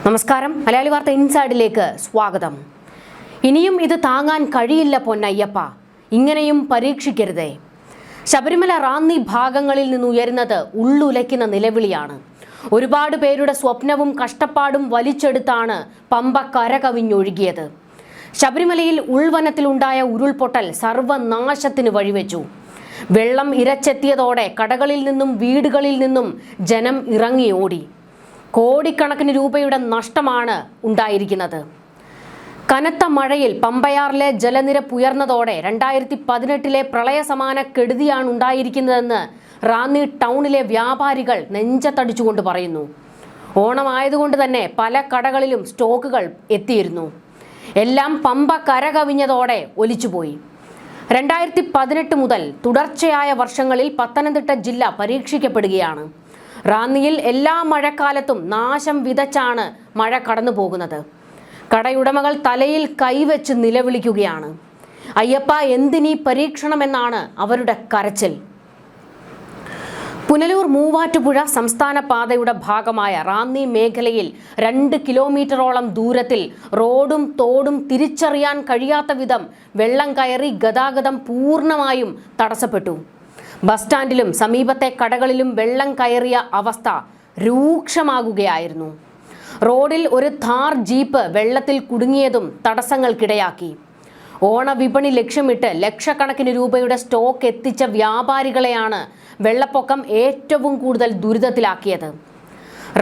നമസ്കാരം. മലയാളി വാർത്ത ഇൻസൈഡിലേക്ക് സ്വാഗതം. ഇനിയും ഇത് താങ്ങാൻ കഴിയില്ല പൊന്നയ്യപ്പ, ഇങ്ങനെയും പരീക്ഷിക്കരുതേ. ശബരിമല റാന്നി ഭാഗങ്ങളിൽ നിന്ന് ഉയരുന്നത് ഉള്ളുലയ്ക്കുന്ന നിലവിളിയാണ്. ഒരുപാട് പേരുടെ സ്വപ്നവും കഷ്ടപ്പാടും വലിച്ചെടുത്താണ് പമ്പ കരകവിഞ്ഞൊഴുകിയത്. ശബരിമലയിൽ ഉൾവനത്തിലുണ്ടായ ഉരുൾപൊട്ടൽ സർവനാശത്തിന് വഴിവെച്ചു. വെള്ളം ഇരച്ചെത്തിയതോടെ കടകളിൽ നിന്നും വീടുകളിൽ നിന്നും ജനം ഇറങ്ങി ഓടി. കോടിക്കണക്കിന് രൂപയുടെ നഷ്ടമാണ് ഉണ്ടായിരിക്കുന്നത്. കനത്ത മഴയിൽ പമ്പയാറിലെ ജലനിരപ്പ് ഉയർന്നതോടെ 2018 പ്രളയ സമാന കെടുതിയാണ് ഉണ്ടായിരിക്കുന്നതെന്ന് റാന്നി ടൗണിലെ വ്യാപാരികൾ നെഞ്ചത്തടിച്ചുകൊണ്ട് പറയുന്നു. ഓണമായതുകൊണ്ട് തന്നെ പല കടകളിലും സ്റ്റോക്കുകൾ എത്തിയിരുന്നു. എല്ലാം പമ്പ കരകവിഞ്ഞതോടെ ഒലിച്ചുപോയി. 2018 മുതൽ തുടർച്ചയായ വർഷങ്ങളിൽ പത്തനംതിട്ട ജില്ല പരീക്ഷിക്കപ്പെടുകയാണ്. റാന്നിയിൽ എല്ലാ മഴക്കാലത്തും നാശം വിതച്ചാണ് മഴ കടന്നു പോകുന്നത്. കടയുടമകൾ തലയിൽ കൈവച്ച് നിലവിളിക്കുകയാണ്. അയ്യപ്പ, എന്തിനീ പരീക്ഷണമെന്നാണ് അവരുടെ കരച്ചിൽ. പുനലൂർ മൂവാറ്റുപുഴ സംസ്ഥാന പാതയുടെ ഭാഗമായ റാന്നി മേഖലയിൽ 2 കിലോമീറ്ററോളം ദൂരത്തിൽ റോഡും തോടും തിരിച്ചറിയാൻ കഴിയാത്ത വിധം വെള്ളം കയറി ഗതാഗതം പൂർണ്ണമായും തടസ്സപ്പെട്ടു. ബസ് സ്റ്റാൻഡിലും സമീപത്തെ കടകളിലും വെള്ളം കയറിയ അവസ്ഥ രൂക്ഷമാകുകയായിരുന്നു. റോഡിൽ ഒരു ഥാർ ജീപ്പ് വെള്ളത്തിൽ കുടുങ്ങിയതും തടസ്സങ്ങൾക്കിടയാക്കി. ഓണവിപണി ലക്ഷ്യമിട്ട് ലക്ഷക്കണക്കിന് രൂപയുടെ സ്റ്റോക്ക് എത്തിച്ച വ്യാപാരികളെയാണ് വെള്ളപ്പൊക്കം ഏറ്റവും കൂടുതൽ ദുരിതത്തിലാക്കിയത്.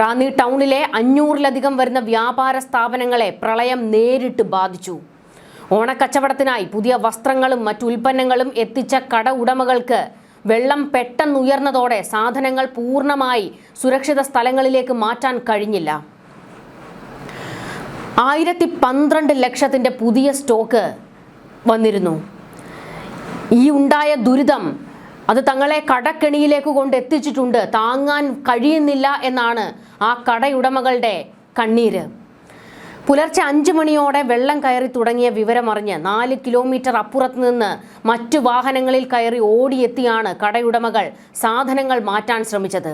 റാന്നി ടൗണിലെ 500-ലധികം വരുന്ന വ്യാപാര സ്ഥാപനങ്ങളെ പ്രളയം നേരിട്ട് ബാധിച്ചു. ഓണക്കച്ചവടത്തിനായി പുതിയ വസ്ത്രങ്ങളും മറ്റു ഉൽപ്പന്നങ്ങളും എത്തിച്ച കട ഉടമകൾക്ക് വെള്ളം പെട്ടെന്നുയർന്നതോടെ സാധനങ്ങൾ പൂർണ്ണമായി സുരക്ഷിത സ്ഥലങ്ങളിലേക്ക് മാറ്റാൻ കഴിഞ്ഞില്ല. 1012 ലക്ഷത്തിന്റെ പുതിയ സ്റ്റോക്ക് വന്നിരുന്നു. ഈ ഉണ്ടായ ദുരിതം അത് തങ്ങളെ കടക്കെണിയിലേക്ക് കൊണ്ടെത്തിച്ചിട്ടുണ്ട്. താങ്ങാൻ കഴിയുന്നില്ല എന്നാണ് ആ കടയുടമകളുടെ കണ്ണീര്. പുലർച്ചെ 5 മണിയോടെ വെള്ളം കയറി തുടങ്ങിയ വിവരമറിഞ്ഞ് 4 കിലോമീറ്റർ അപ്പുറത്ത് നിന്ന് മറ്റു വാഹനങ്ങളിൽ കയറി ഓടിയെത്തിയാണ് കടയുടമകൾ സാധനങ്ങൾ മാറ്റാൻ ശ്രമിച്ചത്.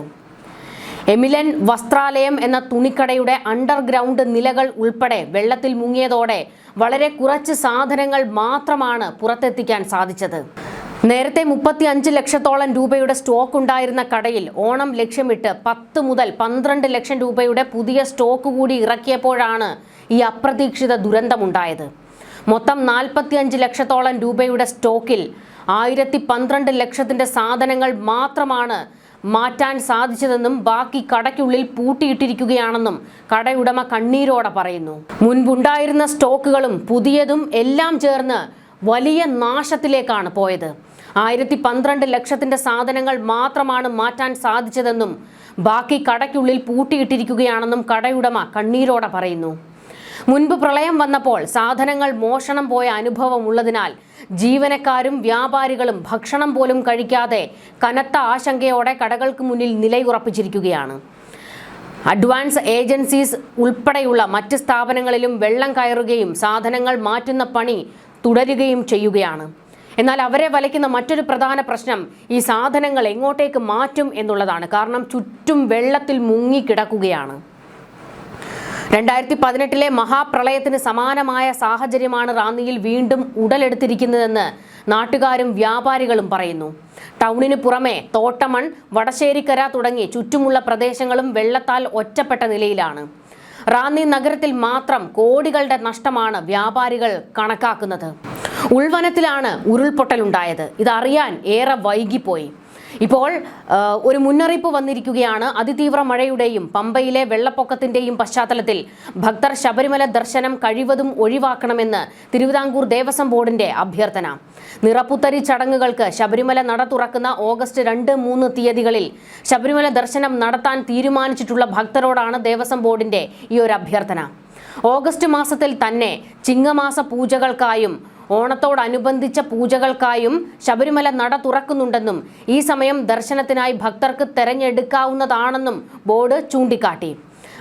എമിലൻ വസ്ത്രാലയം എന്ന തുണിക്കടയുടെ അണ്ടർഗ്രൗണ്ട് നിലകൾ ഉൾപ്പെടെ വെള്ളത്തിൽ മുങ്ങിയതോടെ വളരെ കുറച്ച് സാധനങ്ങൾ മാത്രമാണ് പുറത്തെത്തിക്കാൻ സാധിച്ചത്. നേരത്തെ 35 ലക്ഷത്തോളം രൂപയുടെ സ്റ്റോക്ക് ഉണ്ടായിരുന്ന കടയിൽ ഓണം ലക്ഷ്യമിട്ട് 10 മുതൽ 12 ലക്ഷം രൂപയുടെ പുതിയ സ്റ്റോക്ക് കൂടി ഇറക്കിയപ്പോഴാണ് ഈ അപ്രതീക്ഷിത ദുരന്തമുണ്ടായത്. മൊത്തം 45 ലക്ഷത്തോളം രൂപയുടെ സ്റ്റോക്കിൽ 1012 ലക്ഷത്തിന്റെ സാധനങ്ങൾ മാത്രമാണ് മാറ്റാൻ സാധിച്ചതെന്നും ബാക്കി കടയ്ക്കുള്ളിൽ പൂട്ടിയിട്ടിരിക്കുകയാണെന്നും കടയുടമ കണ്ണീരോടെ പറയുന്നു. മുൻപുണ്ടായിരുന്ന സ്റ്റോക്കുകളും പുതിയതും എല്ലാം ചേർന്ന് വലിയ നാശത്തിലേക്കാണ് പോയത്. 1012 ലക്ഷത്തിന്റെ സാധനങ്ങൾ മാത്രമാണ് മാറ്റാൻ സാധിച്ചതെന്നും ബാക്കി കടയ്ക്കുള്ളിൽ പൂട്ടിയിട്ടിരിക്കുകയാണെന്നും കടയുടമ കണ്ണീരോടെ പറയുന്നു. മുൻപ് പ്രളയം വന്നപ്പോൾ സാധനങ്ങൾ മോഷണം പോയ അനുഭവം ഉള്ളതിനാൽ ജീവനക്കാരും വ്യാപാരികളും ഭക്ഷണം പോലും കഴിക്കാതെ കനത്ത ആശങ്കയോടെ കടകൾക്ക് മുന്നിൽ നിലയുറപ്പിച്ചിരിക്കുകയാണ്. അഡ്വാൻസ് ഏജൻസീസ് ഉൾപ്പെടെയുള്ള മറ്റ് സ്ഥാപനങ്ങളിലും വെള്ളം കയറുകയും സാധനങ്ങൾ മാറ്റുന്ന പണി തുടരുകയും ചെയ്യുകയാണ്. എന്നാൽ അവരെ വലയ്ക്കുന്ന മറ്റൊരു പ്രധാന പ്രശ്നം ഈ സാധനങ്ങൾ എങ്ങോട്ടേക്ക് മാറ്റും എന്നുള്ളതാണ്. കാരണം ചുറ്റും വെള്ളത്തിൽ മുങ്ങിക്കിടക്കുകയാണ്. 2018 മഹാപ്രളയത്തിന് സമാനമായ സാഹചര്യമാണ് റാന്നിയിൽ വീണ്ടും ഉടലെടുത്തിരിക്കുന്നതെന്ന് നാട്ടുകാരും വ്യാപാരികളും പറയുന്നു. ടൗണിന് പുറമെ തോട്ടമൺ, വടശ്ശേരിക്കര തുടങ്ങി ചുറ്റുമുള്ള പ്രദേശങ്ങളും വെള്ളത്താൽ ഒറ്റപ്പെട്ട നിലയിലാണ്. റാന്നി നഗരത്തിൽ മാത്രം കോടികളുടെ നഷ്ടമാണ് വ്യാപാരികൾ കണക്കാക്കുന്നത്. ഉൾവനത്തിലാണ് ഉരുൾപൊട്ടലുണ്ടായത്. ഇതറിയാൻ ഏറെ വൈകിപ്പോയി. ഇപ്പോൾ ഒരു മുന്നറിയിപ്പ് വന്നിരിക്കുകയാണ്. അതിതീവ്ര മഴയുടെയും പമ്പയിലെ വെള്ളപ്പൊക്കത്തിന്റെയും പശ്ചാത്തലത്തിൽ ഭക്തർ ശബരിമല ദർശനം കഴിവതും ഒഴിവാക്കണമെന്ന് തിരുവിതാംകൂർ ദേവസ്വം ബോർഡിന്റെ അഭ്യർത്ഥന. നിറപ്പുത്തരി ചടങ്ങുകൾക്ക് ശബരിമല നട തുറക്കുന്ന ഓഗസ്റ്റ് 2, 3 തീയതികളിൽ ശബരിമല ദർശനം നടത്താൻ തീരുമാനിച്ചിട്ടുള്ള ഭക്തരോടാണ് ദേവസ്വം ബോർഡിന്റെ ഈ ഒരു അഭ്യർത്ഥന. ഓഗസ്റ്റ് മാസത്തിൽ തന്നെ ചിങ്ങമാസ പൂജകൾക്കായും ഓണത്തോടനുബന്ധിച്ച പൂജകൾക്കായും ശബരിമല നട തുറക്കുന്നുണ്ടെന്നും ഈ സമയം ദർശനത്തിനായി ഭക്തർക്ക് തെരഞ്ഞെടുക്കാവുന്നതാണെന്നും ബോർഡ് ചൂണ്ടിക്കാട്ടി.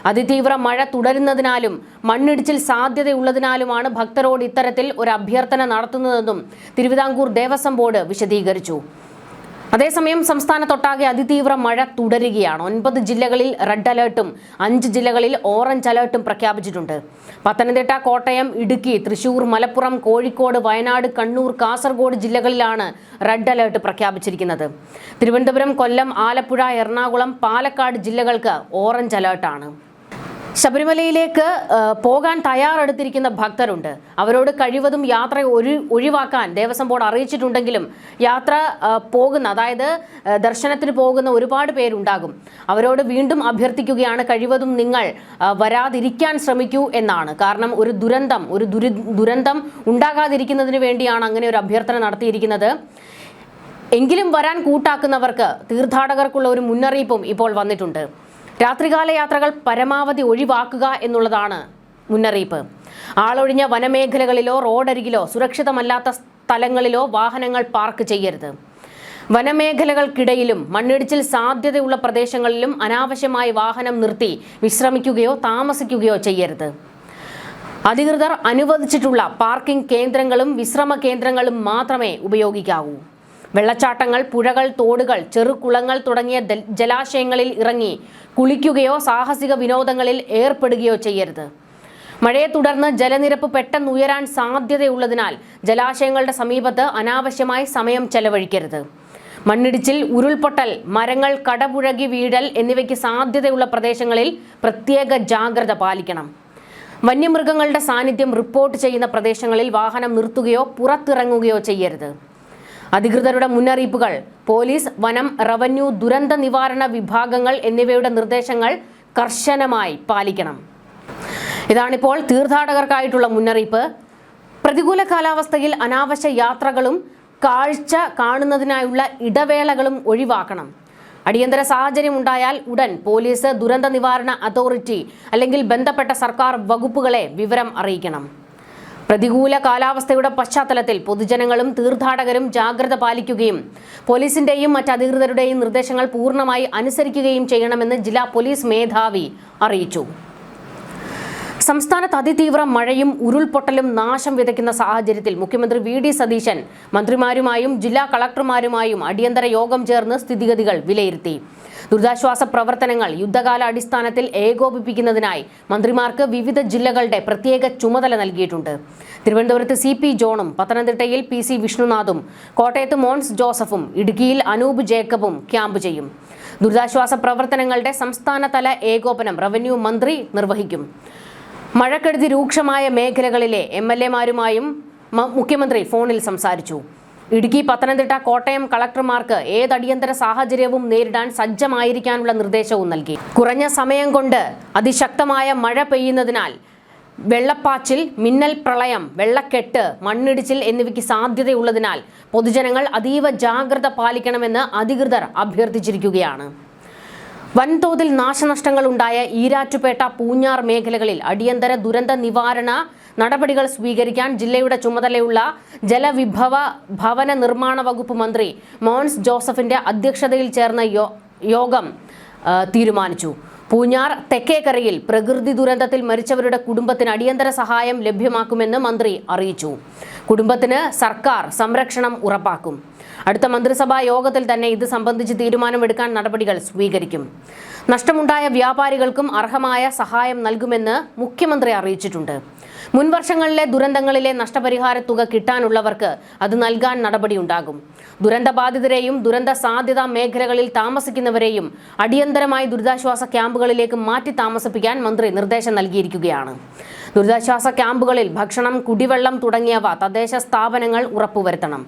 അതിതീവ്ര മഴ തുടരുന്നതിനാലും മണ്ണിടിച്ചിൽ സാധ്യതയുള്ളതിനാലുമാണ് ഭക്തരോട് ഇത്തരത്തിൽ ഒരു അഭ്യർത്ഥന നടത്തുന്നതെന്നും തിരുവിതാംകൂർ ദേവസ്വം ബോർഡ് വിശദീകരിച്ചു. അതേസമയം സംസ്ഥാനത്തൊട്ടാകെ അതിതീവ്ര മഴ തുടരുകയാണ്. 9 ജില്ലകളിൽ റെഡ് അലേർട്ടും 5 ജില്ലകളിൽ ഓറഞ്ച് അലേർട്ടും പ്രഖ്യാപിച്ചിട്ടുണ്ട്. പത്തനംതിട്ട, കോട്ടയം, ഇടുക്കി, തൃശൂർ, മലപ്പുറം, കോഴിക്കോട്, വയനാട്, കണ്ണൂർ, കാസർഗോഡ് ജില്ലകളിലാണ് റെഡ് അലേർട്ട് പ്രഖ്യാപിച്ചിരിക്കുന്നത്. തിരുവനന്തപുരം, കൊല്ലം, ആലപ്പുഴ, എറണാകുളം, പാലക്കാട് ജില്ലകൾക്ക് ഓറഞ്ച് അലേർട്ടാണ്. ശബരിമലയിലേക്ക് പോകാൻ തയ്യാറെടുത്തിരിക്കുന്ന ഭക്തരുണ്ട്. അവരോട് കഴിവതും യാത്ര ഒഴിവാക്കാൻ ദേവസ്വം ബോർഡ് അറിയിച്ചിട്ടുണ്ടെങ്കിലും യാത്ര പോകുന്ന, അതായത് ദർശനത്തിന് പോകുന്ന ഒരുപാട് പേരുണ്ടാകും. അവരോട് വീണ്ടും അഭ്യർത്ഥിക്കുകയാണ്, കഴിവതും നിങ്ങൾ വരാതിരിക്കാൻ ശ്രമിക്കൂ എന്നാണ്. കാരണം ഒരു ദുരന്തം ഉണ്ടാകാതിരിക്കുന്നതിന് വേണ്ടിയാണ് അങ്ങനെ ഒരു അഭ്യർത്ഥന നടത്തിയിരിക്കുന്നത്. എങ്കിലും വരാൻ കൂട്ടാക്കുന്നവർക്ക്, തീർത്ഥാടകർക്കുള്ള ഒരു മുന്നറിയിപ്പും ഇപ്പോൾ വന്നിട്ടുണ്ട്. രാത്രികാല യാത്രകൾ പരമാവധി ഒഴിവാക്കുക എന്നുള്ളതാണ് മുന്നറിയിപ്പ്. ആളൊഴിഞ്ഞ വനമേഖലകളിലോ റോഡരികിലോ സുരക്ഷിതമല്ലാത്ത സ്ഥലങ്ങളിലോ വാഹനങ്ങൾ പാർക്ക് ചെയ്യരുത്. വനമേഖലകൾക്കിടയിലും മണ്ണിടിച്ചിൽ സാധ്യതയുള്ള പ്രദേശങ്ങളിലും അനാവശ്യമായി വാഹനം നിർത്തി വിശ്രമിക്കുകയോ താമസിക്കുകയോ ചെയ്യരുത്. അധികൃതർ അനുവദിച്ചിട്ടുള്ള പാർക്കിംഗ് കേന്ദ്രങ്ങളും വിശ്രമ കേന്ദ്രങ്ങളും മാത്രമേ ഉപയോഗിക്കാവൂ. വെള്ളച്ചാട്ടങ്ങൾ, പുഴകൾ, തോടുകൾ, ചെറുകുളങ്ങൾ തുടങ്ങിയ ജലാശയങ്ങളിൽ ഇറങ്ങി കുളിക്കുകയോ സാഹസിക വിനോദങ്ങളിൽ ഏർപ്പെടുകയോ ചെയ്യരുത്. മഴയെ തുടർന്ന് ജലനിരപ്പ് പെട്ടെന്ന് ഉയരാൻ സാധ്യതയുള്ളതിനാൽ ജലാശയങ്ങളുടെ സമീപത്ത് അനാവശ്യമായി സമയം ചെലവഴിക്കരുത്. മണ്ണിടിച്ചിൽ, ഉരുൾപൊട്ടൽ, മരങ്ങൾ കടപുഴകി വീഴൽ എന്നിവയ്ക്ക് സാധ്യതയുള്ള പ്രദേശങ്ങളിൽ പ്രത്യേക ജാഗ്രത പാലിക്കണം. വന്യമൃഗങ്ങളുടെ സാന്നിധ്യം റിപ്പോർട്ട് ചെയ്യുന്ന പ്രദേശങ്ങളിൽ വാഹനം നിർത്തുകയോ പുറത്തിറങ്ങുകയോ ചെയ്യരുത്. അധികൃതരുടെ മുന്നറിയിപ്പുകൾ പോലീസ്, വനം, റവന്യൂ, ദുരന്ത നിവാരണ വിഭാഗങ്ങൾ എന്നിവയുടെ നിർദ്ദേശങ്ങൾ കർശനമായി പാലിക്കണം. ഇതാണിപ്പോൾ തീർത്ഥാടകർക്കായിട്ടുള്ള മുന്നറിയിപ്പ്. പ്രതികൂല കാലാവസ്ഥയിൽ അനാവശ്യ യാത്രകളും കാഴ്ച കാണുന്നതിനായുള്ള ഇടവേളകളും ഒഴിവാക്കണം. അടിയന്തര സാഹചര്യം ഉണ്ടായാൽ ഉടൻ പോലീസ്, ദുരന്ത നിവാരണ അതോറിറ്റി അല്ലെങ്കിൽ ബന്ധപ്പെട്ട സർക്കാർ വകുപ്പുകളെ വിവരം അറിയിക്കണം. പ്രതികൂല കാലാവസ്ഥയുടെ പശ്ചാത്തലത്തിൽ പൊതുജനങ്ങളും തീർത്ഥാടകരും ജാഗ്രത പാലിക്കുകയും പോലീസിന്റെയും മറ്റ് അധികൃതരുടെയും നിർദ്ദേശങ്ങൾ പൂർണ്ണമായി അനുസരിക്കുകയും ചെയ്യണമെന്ന് ജില്ലാ പോലീസ് മേധാവി അറിയിച്ചു. സംസ്ഥാനത്ത് അതിതീവ്ര മഴയും ഉരുൾപൊട്ടലും നാശം വിതയ്ക്കുന്ന സാഹചര്യത്തിൽ മുഖ്യമന്ത്രി വി.ഡി. സതീശൻ മന്ത്രിമാരുമായും ജില്ലാ കളക്ടർമാരുമായും അടിയന്തര യോഗം ചേർന്ന് സ്ഥിതിഗതികൾ വിലയിരുത്തി. ദുരിതാശ്വാസ പ്രവർത്തനങ്ങൾ യുദ്ധകാല അടിസ്ഥാനത്തിൽ ഏകോപിപ്പിക്കുന്നതിനായി മന്ത്രിമാർക്ക് വിവിധ ജില്ലകളുടെ പ്രത്യേക ചുമതല നൽകിയിട്ടുണ്ട്. തിരുവനന്തപുരത്ത് CP ജോണും, പത്തനംതിട്ടയിൽ PC വിഷ്ണുനാഥും, കോട്ടയത്ത് മോൻസ് ജോസഫും, ഇടുക്കിയിൽ അനൂപ് ജേക്കബും ക്യാമ്പ് ചെയ്യും. ദുരിതാശ്വാസ പ്രവർത്തനങ്ങളുടെ സംസ്ഥാനതല ഏകോപനം റവന്യൂ മന്ത്രി നിർവഹിക്കും. മഴക്കെടുതി രൂക്ഷമായ മേഖലകളിലെ MLA-മാരുമായും മുഖ്യമന്ത്രി ഫോണിൽ സംസാരിച്ചു. ഇടുക്കി, പത്തനംതിട്ട, കോട്ടയം കളക്ടർമാർക്ക് ഏതടിയന്തര സാഹചര്യവും നേരിടാൻ സജ്ജമായിരിക്കാനുള്ള നിർദ്ദേശവും നൽകി. കുറഞ്ഞ സമയം കൊണ്ട് അതിശക്തമായ മഴ പെയ്യുന്നതിനാൽ വെള്ളപ്പാച്ചിൽ, മിന്നൽ പ്രളയം, വെള്ളക്കെട്ട്, മണ്ണിടിച്ചിൽ എന്നിവയ്ക്ക് സാധ്യതയുള്ളതിനാൽ പൊതുജനങ്ങൾ അതീവ ജാഗ്രത പാലിക്കണമെന്ന് അധികൃതർ അഭ്യർത്ഥിച്ചിരിക്കുകയാണ്. വൻതോതിൽ നാശനഷ്ടങ്ങൾ ഉണ്ടായ ഈരാറ്റുപേട്ട, പൂഞ്ഞാർ മേഖലകളിൽ അടിയന്തര ദുരന്ത നിവാരണ നടപടികൾ സ്വീകരിക്കാൻ ജില്ലയുടെ ചുമതലയുള്ള ജലവിഭവ ഭവന നിർമ്മാണ വകുപ്പ് മന്ത്രി മോൻസ് ജോസഫിന്റെ അധ്യക്ഷതയിൽ ചേർന്ന യോഗം തീരുമാനിച്ചു. പൂഞ്ഞാർ തെക്കേക്കരയിൽ പ്രകൃതി ദുരന്തത്തിൽ മരിച്ചവരുടെ കുടുംബത്തിന് അടിയന്തര സഹായം ലഭ്യമാക്കുമെന്ന് മന്ത്രി അറിയിച്ചു. കുടുംബത്തിന് സർക്കാർ സംരക്ഷണം ഉറപ്പാക്കും. അടുത്ത മന്ത്രിസഭാ യോഗത്തിൽ തന്നെ ഇത് സംബന്ധിച്ച് തീരുമാനമെടുക്കാൻ നടപടികൾ സ്വീകരിക്കും. നഷ്ടമുണ്ടായ വ്യാപാരികൾക്കും അർഹമായ സഹായം നൽകുമെന്ന് മുഖ്യമന്ത്രി അറിയിച്ചിട്ടുണ്ട്. മുൻവർഷങ്ങളിലെ ദുരന്തങ്ങളിലെ നഷ്ടപരിഹാര തുക കിട്ടാനുള്ളവർക്ക് അത് നൽകാൻ നടപടിയുണ്ടാകും. ദുരന്തബാധിതരെയും ദുരന്ത സാധ്യതാ മേഖലകളിൽ താമസിക്കുന്നവരെയും അടിയന്തരമായി ദുരിതാശ്വാസ ക്യാമ്പുകളിലേക്ക് മാറ്റി താമസിപ്പിക്കാൻ മന്ത്രി നിർദ്ദേശം നൽകിയിരിക്കുകയാണ്. ദുരിതാശ്വാസ ക്യാമ്പുകളിൽ ഭക്ഷണം, കുടിവെള്ളം തുടങ്ങിയവ തദ്ദേശ സ്ഥാപനങ്ങൾ ഉറപ്പുവരുത്തണം.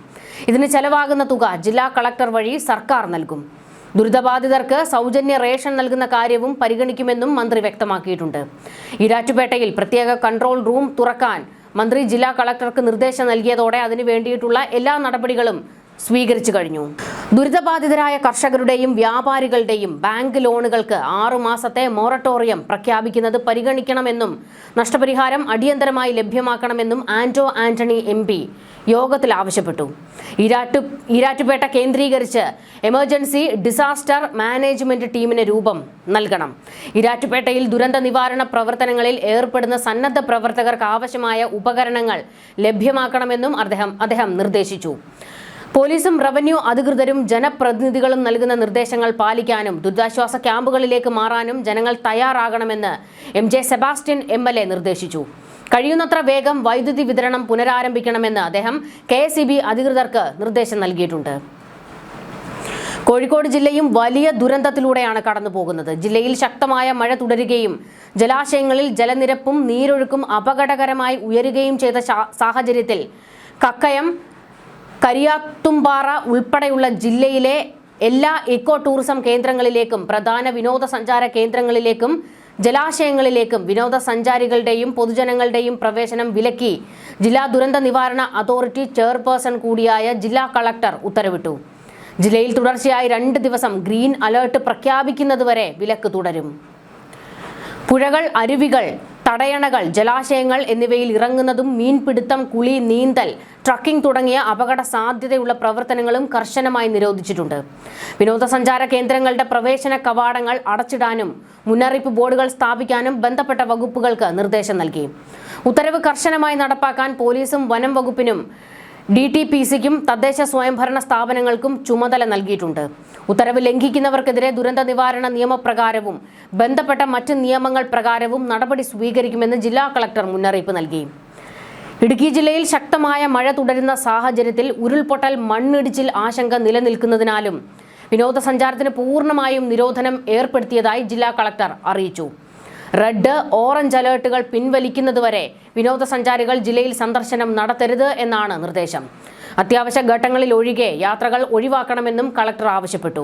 ഇതിന് ചെലവാകുന്ന തുക ജില്ലാ കളക്ടർ വഴി സർക്കാർ നൽകും. ദുരിതബാധിതർക്ക് സൗജന്യ റേഷൻ നൽകുന്ന കാര്യവും പരിഗണിക്കുമെന്നും മന്ത്രി വ്യക്തമാക്കിയിട്ടുണ്ട്. ഈരാറ്റുപേട്ടയിൽ പ്രത്യേക കൺട്രോൾ റൂം തുറക്കാൻ മന്ത്രി ജില്ലാ കളക്ടർക്ക് നിർദ്ദേശം നൽകിയതോടെ അതിനു വേണ്ടിയിട്ടുള്ള എല്ലാ നടപടികളും സ്വീകരിച്ചു കഴിഞ്ഞു. ദുരിതബാധിതരായ കർഷകരുടെയും വ്യാപാരികളുടെയും ബാങ്ക് ലോണുകൾക്ക് 6 മാസത്തെ മൊറട്ടോറിയം പ്രഖ്യാപിക്കുന്നത് പരിഗണിക്കണമെന്നും നഷ്ടപരിഹാരം അടിയന്തരമായി ലഭ്യമാക്കണമെന്നും ആന്റണി MP യോഗത്തിൽ ആവശ്യപ്പെട്ടു. ഈരാറ്റുപേട്ട കേന്ദ്രീകരിച്ച് എമർജൻസി ഡിസാസ്റ്റർ മാനേജ്മെന്റ് ടീമിന് രൂപം നൽകണം. ഈരാറ്റുപേട്ടയിൽ ദുരന്ത നിവാരണ പ്രവർത്തനങ്ങളിൽ ഏർപ്പെടുന്ന സന്നദ്ധ പ്രവർത്തകർക്ക് ആവശ്യമായ ഉപകരണങ്ങൾ ലഭ്യമാക്കണമെന്നും അദ്ദേഹം നിർദ്ദേശിച്ചു. പോലീസും റവന്യൂ അധികൃതരും ജനപ്രതിനിധികളും നൽകുന്ന നിർദ്ദേശങ്ങൾ പാലിക്കാനും ദുരിതാശ്വാസ ക്യാമ്പുകളിലേക്ക് മാറാനും ജനങ്ങൾ തയ്യാറാകണമെന്ന് MJ സെബാസ്റ്റ്യൻ MLA നിർദ്ദേശിച്ചു. കഴിയുന്നത്ര വേഗം വൈദ്യുതി വിതരണം പുനരാരംഭിക്കണമെന്ന് അദ്ദേഹം KSEB അധികൃതർക്ക് നിർദ്ദേശം നൽകിയിട്ടുണ്ട്. കോഴിക്കോട് ജില്ലയും വലിയ ദുരന്തത്തിലൂടെയാണ് കടന്നുപോകുന്നത്. ജില്ലയിൽ ശക്തമായ മഴ തുടരുകയും ജലാശയങ്ങളിൽ ജലനിരപ്പും നീരൊഴുക്കും അപകടകരമായി ഉയരുകയും ചെയ്ത സാഹചര്യത്തിൽ കക്കയം, കരിയാത്തുംപാറ ഉൾപ്പെടെയുള്ള ജില്ലയിലെ എല്ലാ ഇക്കോ ടൂറിസം കേന്ദ്രങ്ങളിലേക്കും പ്രധാന വിനോദസഞ്ചാര കേന്ദ്രങ്ങളിലേക്കും ജലാശയങ്ങളിലേക്കും വിനോദസഞ്ചാരികളുടെയും പൊതുജനങ്ങളുടെയും പ്രവേശനം വിലക്കി ജില്ലാ ദുരന്ത നിവാരണ അതോറിറ്റി ചെയർപേഴ്സൺ കൂടിയായ ജില്ലാ കളക്ടർ ഉത്തരവിട്ടു. ജില്ലയിൽ തുടർച്ചയായി 2 ദിവസം ഗ്രീൻ അലേർട്ട് പ്രഖ്യാപിക്കുന്നതുവരെ വിലക്ക് തുടരും. പുഴകൾ, അരുവികൾ, തടയണകൾ, ജലാശയങ്ങൾ എന്നിവയിൽ ഇറങ്ങുന്നതും മീൻപിടുത്തം, കുളി, നീന്തൽ, ട്രക്കിംഗ് തുടങ്ങിയ അപകട സാധ്യതയുള്ള പ്രവർത്തനങ്ങളും കർശനമായി നിരോധിച്ചിട്ടുണ്ട്. വിനോദസഞ്ചാര കേന്ദ്രങ്ങളുടെ പ്രവേശന കവാടങ്ങൾ അടച്ചിടാനും മുന്നറിയിപ്പ് ബോർഡുകൾ സ്ഥാപിക്കാനും ബന്ധപ്പെട്ട വകുപ്പുകൾക്ക് നിർദ്ദേശം നൽകി. ഉത്തരവ് കർശനമായി നടപ്പാക്കാൻ പോലീസും വനം വകുപ്പിനും DTPCക്കും തദ്ദേശ സ്വയംഭരണ സ്ഥാപനങ്ങൾക്കും ചുമതല നൽകിയിട്ടുണ്ട്. ഉത്തരവ് ലംഘിക്കുന്നവർക്കെതിരെ ദുരന്ത നിവാരണ നിയമപ്രകാരവും ബന്ധപ്പെട്ട മറ്റ് നിയമങ്ങൾ പ്രകാരവും നടപടി സ്വീകരിക്കുമെന്ന് ജില്ലാ കളക്ടർ മുന്നറിയിപ്പ് നൽകി. ഇടുക്കി ജില്ലയിൽ ശക്തമായ മഴ തുടരുന്ന സാഹചര്യത്തിൽ ഉരുൾപൊട്ടൽ, മണ്ണിടിച്ചിൽ ആശങ്ക നിലനിൽക്കുന്നതിനാലും വിനോദസഞ്ചാരത്തിന് പൂർണ്ണമായും നിരോധനം ഏർപ്പെടുത്തിയതായി ജില്ലാ കളക്ടർ അറിയിച്ചു. റെഡ്, ഓറഞ്ച് അലേർട്ടുകൾ പിൻവലിക്കുന്നതുവരെ വിനോദസഞ്ചാരികൾ ജില്ലയിൽ സന്ദർശനം നടത്തരുത് എന്നാണ് നിർദ്ദേശം. അത്യാവശ്യ ഘട്ടങ്ങളിൽ ഒഴികെ യാത്രകൾ ഒഴിവാക്കണമെന്നും കളക്ടർ ആവശ്യപ്പെട്ടു.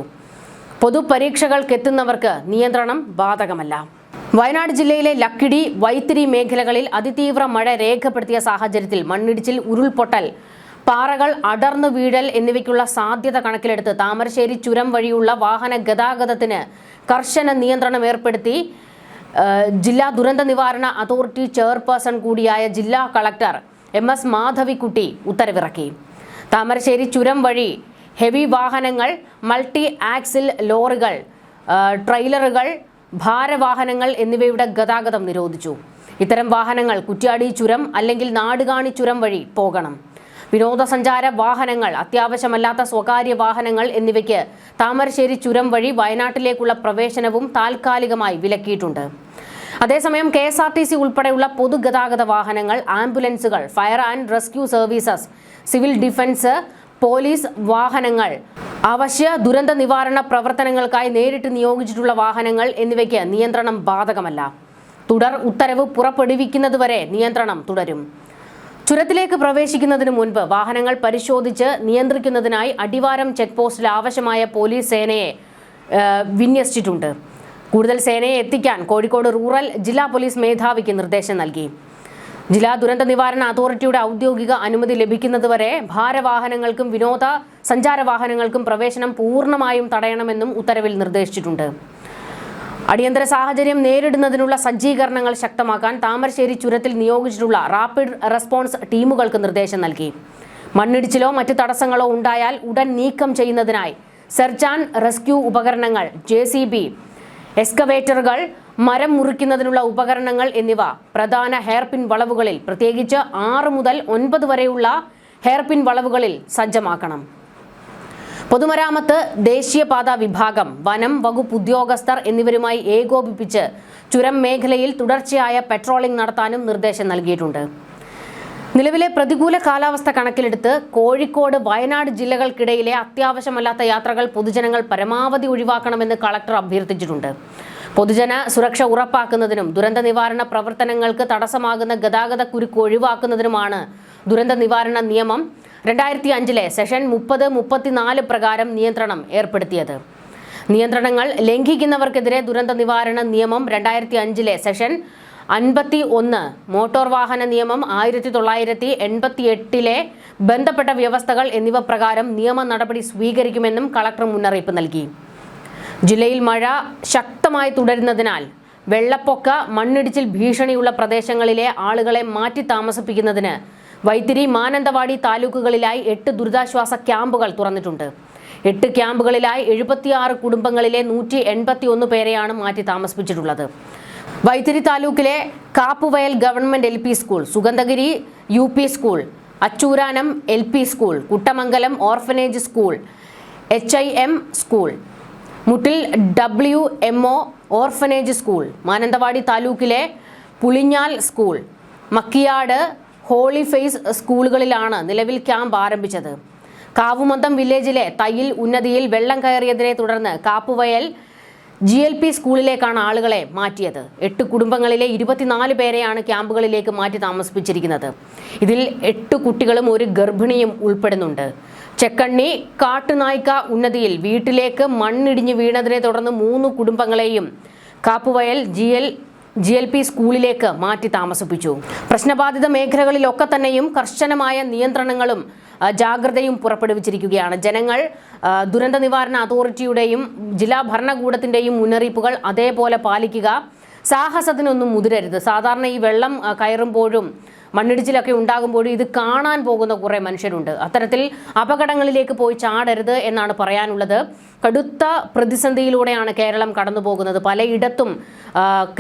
പൊതുപരീക്ഷകൾക്കെത്തുന്നവർക്ക് നിയന്ത്രണം ബാധകമല്ല. വയനാട് ജില്ലയിലെ ലക്കിടി, വൈത്തിരി മേഖലകളിൽ അതിതീവ്ര മഴ രേഖപ്പെടുത്തിയ സാഹചര്യത്തിൽ മണ്ണിടിച്ചിൽ, ഉരുൾപൊട്ടൽ, പാറകൾ അടർന്നു വീഴൽ എന്നിവയ്ക്കുള്ള സാധ്യത കണക്കിലെടുത്ത് താമരശ്ശേരി ചുരം വഴിയുള്ള വാഹന ഗതാഗതത്തിന് കർശന നിയന്ത്രണം ഏർപ്പെടുത്തി ജില്ലാ ദുരന്ത നിവാരണ അതോറിറ്റി ചെയർപേഴ്സൺ കൂടിയായ ജില്ലാ കളക്ടർ MS മാധവിക്കുട്ടി ഉത്തരവിറക്കി. താമരശ്ശേരി ചുരം വഴി ഹെവി വാഹനങ്ങൾ, മൾട്ടി ആക്സിൽ ലോറികൾ, ട്രെയിലറുകൾ, ഭാരവാഹനങ്ങൾ എന്നിവയുടെ ഗതാഗതം നിരോധിച്ചു. ഇത്തരം വാഹനങ്ങൾ കുറ്റ്യാടി ചുരം അല്ലെങ്കിൽ നാടുകാണി ചുരം വഴി പോകണം. വിനോദസഞ്ചാര വാഹനങ്ങൾ, അത്യാവശ്യമല്ലാത്ത സ്വകാര്യ വാഹനങ്ങൾ എന്നിവയ്ക്ക് താമരശ്ശേരി ചുരം വഴി വയനാട്ടിലേക്കുള്ള പ്രവേശനവും താൽക്കാലികമായി വിലക്കിയിട്ടുണ്ട്. അതേസമയം KSRTC ഉൾപ്പെടെയുള്ള പൊതുഗതാഗത വാഹനങ്ങൾ, ആംബുലൻസുകൾ, fire and rescue services, civil defence, police വാഹനങ്ങൾ, അവശ്യ ദുരന്ത നിവാരണ പ്രവർത്തനങ്ങൾക്കായി നേരിട്ട് നിയോഗിച്ചിട്ടുള്ള വാഹനങ്ങൾ എന്നിവയ്ക്ക് നിയന്ത്രണം ബാധകമല്ല. തുടർ ഉത്തരവ് പുറപ്പെടുവിക്കുന്നതുവരെ നിയന്ത്രണം തുടരും. ചുരത്തിലേക്ക് പ്രവേശിക്കുന്നതിന് മുൻപ് വാഹനങ്ങൾ പരിശോധിച്ച് നിയന്ത്രിക്കുന്നതിനായി അടിവാരം ചെക്ക് പോസ്റ്റിൽ ആവശ്യമായ പോലീസ് സേനയെ വിന്യസിച്ചിട്ടുണ്ട്. കൂടുതൽ സേനയെ എത്തിക്കാൻ കോഴിക്കോട് റൂറൽ ജില്ലാ പോലീസ് മേധാവിക്ക് നിർദ്ദേശം നൽകി. ജില്ലാ ദുരന്ത നിവാരണ അതോറിറ്റിയുടെ ഔദ്യോഗിക അനുമതി ലഭിക്കുന്നതുവരെ ഭാരവാഹനങ്ങൾക്കും വിനോദ സഞ്ചാര വാഹനങ്ങൾക്കും പ്രവേശനം പൂർണ്ണമായും തടയണമെന്നും ഉത്തരവിൽ നിർദ്ദേശിച്ചിട്ടുണ്ട്. അടിയന്തര സാഹചര്യം നേരിടുന്നതിനുള്ള സജ്ജീകരണങ്ങൾ ശക്തമാക്കാൻ താമരശ്ശേരി ചുരത്തിൽ നിയോഗിച്ചിട്ടുള്ള റാപ്പിഡ് റെസ്പോൺസ് ടീമുകൾക്ക് നിർദ്ദേശം നൽകി. മണ്ണിടിച്ചിലോ മറ്റ് തടസ്സങ്ങളോ ഉണ്ടായാൽ ഉടൻ നീക്കം ചെയ്യുന്നതിനായി സെർച്ച് ആൻഡ് റെസ്ക്യൂ ഉപകരണങ്ങൾ, JCB, എക്സ്കവേറ്ററുകൾ, മരം മുറിക്കുന്നതിനുള്ള ഉപകരണങ്ങൾ എന്നിവ പ്രധാന ഹെയർപിൻ വളവുകളിൽ, പ്രത്യേകിച്ച് 6 മുതൽ 9 വരെയുള്ള ഹെയർപിൻ വളവുകളിൽ സജ്ജമാക്കണം. പൊതുമരാമത്ത്, ദേശീയപാത വിഭാഗം, വനം വകുപ്പ് ഉദ്യോഗസ്ഥർ എന്നിവരുമായി ഏകോപിപ്പിച്ച് ചുരം മേഖലയിൽ തുടർച്ചയായ പെട്രോളിംഗ് നടത്താനും നിർദ്ദേശം നൽകിയിട്ടുണ്ട്. നിലവിലെ പ്രതികൂല കാലാവസ്ഥ കണക്കിലെടുത്ത് കോഴിക്കോട്, വയനാട് ജില്ലകൾക്കിടയിലെ അത്യാവശ്യമല്ലാത്ത യാത്രകൾ പൊതുജനങ്ങൾ പരമാവധി ഒഴിവാക്കണമെന്ന് കളക്ടർ അഭ്യർത്ഥിച്ചിട്ടുണ്ട്. പൊതുജന സുരക്ഷ ഉറപ്പാക്കുന്നതിനും ദുരന്ത നിവാരണ പ്രവർത്തനങ്ങൾക്ക് തടസ്സമാകുന്ന ഗതാഗത കുരുക്ക് ഒഴിവാക്കുന്നതിനുമാണ് ദുരന്ത നിവാരണ നിയമം 2005 സെഷൻ 30-34 പ്രകാരം നിയന്ത്രണം ഏർപ്പെടുത്തിയത്. നിയന്ത്രണങ്ങൾ ലംഘിക്കുന്നവർക്കെതിരെ ദുരന്ത നിവാരണ നിയമം 2005 സെഷൻ 51, മോട്ടോർ വാഹന നിയമം 1988 ബന്ധപ്പെട്ട വ്യവസ്ഥകൾ എന്നിവ പ്രകാരം നിയമ നടപടി സ്വീകരിക്കുമെന്നും കളക്ടർ മുന്നറിയിപ്പ് നൽകി. ജില്ലയിൽ മഴ ശക്തമായി തുടരുന്നതിനാൽ വെള്ളപ്പൊക്ക, മണ്ണിടിച്ചിൽ ഭീഷണിയുള്ള പ്രദേശങ്ങളിലെ ആളുകളെ മാറ്റി താമസിപ്പിക്കുന്നതിന് വൈത്തിരി, മാനന്തവാടി താലൂക്കുകളിലായി 8 ദുരിതാശ്വാസ ക്യാമ്പുകൾ തുറന്നിട്ടുണ്ട്. 8 ക്യാമ്പുകളിലായി 76 കുടുംബങ്ങളിലെ 181 പേരെയാണ് മാറ്റി താമസിപ്പിച്ചിട്ടുള്ളത്. വൈത്തിരി താലൂക്കിലെ Kappuvayal government LP school, Sugandhagiri UP school, Achooranam LP school, Kuttamangalam orphanage school, HIM school, Muttil WMO orphanage school, Mananthavady താലൂക്കിലെ Pulinjal school, Makkiyad Holy Face സ്കൂളുകളിലാണ് നിലവിൽ ക്യാമ്പ് ആരംഭിച്ചത്. കാവുമന്തം വില്ലേജിലെ തയ്യിൽ ഉന്നതിയിൽ വെള്ളം കയറിയതിനെ തുടർന്ന് കാപ്പുവയൽ GLP സ്കൂളിലേക്കാണ് ആളുകളെ മാറ്റിയത്. 8 കുടുംബങ്ങളിലെ 24 പേരെയാണ് ക്യാമ്പുകളിലേക്ക് മാറ്റി താമസിപ്പിച്ചിരിക്കുന്നത്. ഇതിൽ 8 കുട്ടികളും ഒരു ഗർഭിണിയും ഉൾപ്പെടുന്നുണ്ട്. ചെക്കണ്ണി കാട്ടുനായ്ക്ക ഉന്നതിയിൽ വീട്ടിലേക്ക് മണ്ണിടിഞ്ഞ് വീണതിനെ തുടർന്ന് 3 കുടുംബങ്ങളെയും കാപ്പുവയൽ GLP സ്കൂളിലേക്ക് മാറ്റി താമസിപ്പിച്ചു. പ്രശ്നബാധിത മേഖലകളിലൊക്കെ തന്നെയും കർശനമായ നിയന്ത്രണങ്ങളും ജാഗ്രതയും പുറപ്പെടുവിച്ചിരിക്കുകയാണ്. ജനങ്ങൾ ദുരന്ത നിവാരണ അതോറിറ്റിയുടെയും ജില്ലാ ഭരണകൂടത്തിൻ്റെയും മുന്നറിയിപ്പുകൾ അതേപോലെ പാലിക്കുക. സാഹസത്തിനൊന്നും മുതിരരുത്. സാധാരണ ഈ വെള്ളം കയറുമ്പോഴും മണ്ണിടിച്ചിലൊക്കെ ഉണ്ടാകുമ്പോഴും ഇത് കാണാൻ പോകുന്ന കുറേ മനുഷ്യരുണ്ട്. അത്തരത്തിൽ അപകടങ്ങളിലേക്ക് പോയി ചാടരുത് എന്നാണ് പറയാനുള്ളത്. കടുത്ത പ്രതിസന്ധിയിലൂടെയാണ് കേരളം കടന്നു പോകുന്നത്. പലയിടത്തും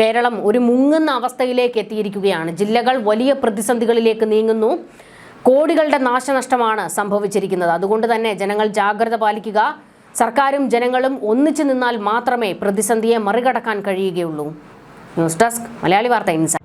കേരളം ഒരു മുങ്ങുന്ന അവസ്ഥയിലേക്ക് എത്തിയിരിക്കുകയാണ്. ജില്ലകൾ വലിയ പ്രതിസന്ധികളിലേക്ക് നീങ്ങുന്നു. കോടികളുടെ നാശനഷ്ടമാണ് സംഭവിച്ചിരിക്കുന്നത്. അതുകൊണ്ട് തന്നെ ജനങ്ങൾ ജാഗ്രത പാലിക്കുക. സർക്കാരും ജനങ്ങളും ഒന്നിച്ചു നിന്നാൽ മാത്രമേ പ്രതിസന്ധിയെ മറികടക്കാൻ കഴിയുകയുള്ളൂ. ന്യൂസ് ഡെസ്ക് മലയാളി വാർത്ത ഇൻസൈറ്റ്.